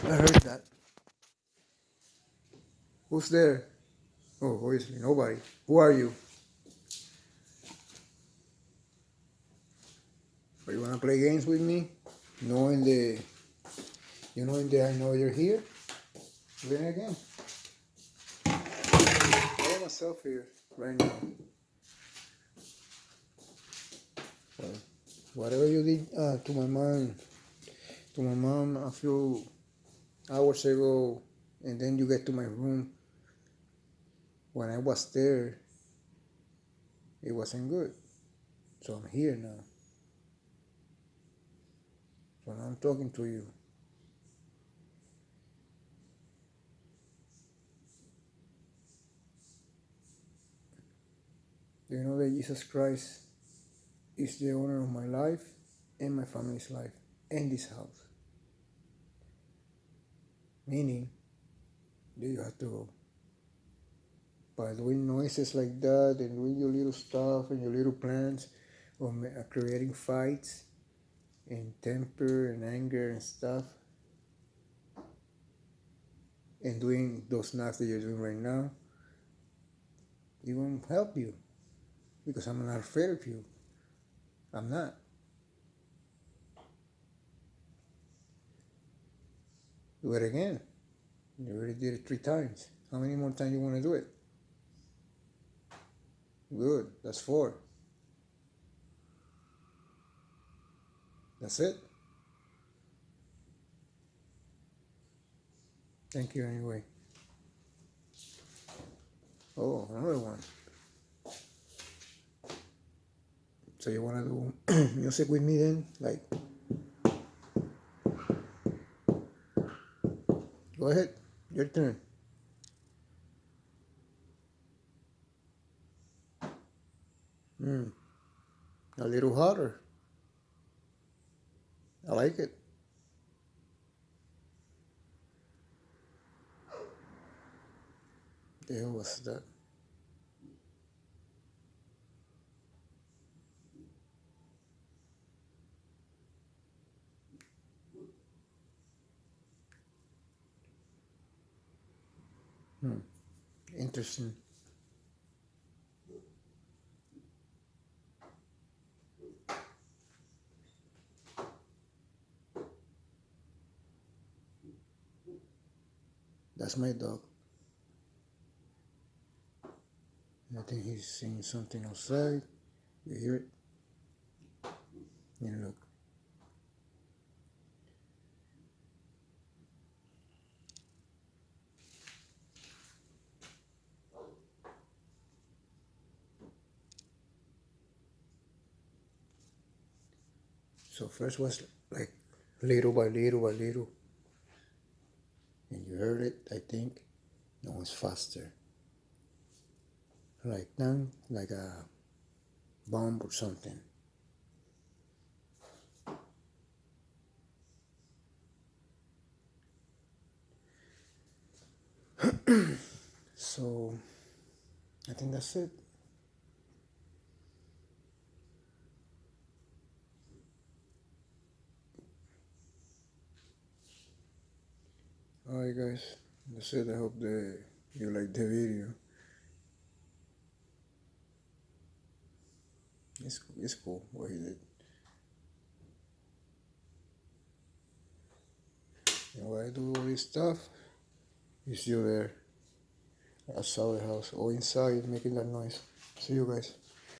I heard that. Who's there? Oh, obviously nobody. Who are you? Or you wanna play games with me? Knowing the, knowing that I know you're here. Playing again. I am myself here right now. Well, whatever you did to my mom a few hours ago, and then you get to my room. When I was there, it wasn't good. So I'm here now. So now I'm talking to you. Do you know that Jesus Christ is the owner of my life and my family's life and this house? Meaning that you have to go. By doing noises like that and doing your little stuff and your little plans or creating fights and temper and anger and stuff, and doing those knocks that you're doing right now, it won't help you because I'm not afraid of you. I'm not. Do it again. You already did it 3 times. How many more times you want to do it? Good. That's 4. That's it. Thank you anyway. Oh, another one. So you want to do music with me then? Like, go ahead. Your turn. A little harder. I like it. The hell was that? Interesting. That's my dog. I think he's seeing something outside. You hear it? And look. So first was like little by little by little. And you heard it, I think. No, it's faster. Like dang, like a bomb or something. So I think that's it. Alright guys, that's it. I hope that you like the video. It's cool what he did. And when I do all this stuff, he's still there outside the house or inside making that noise. See you guys.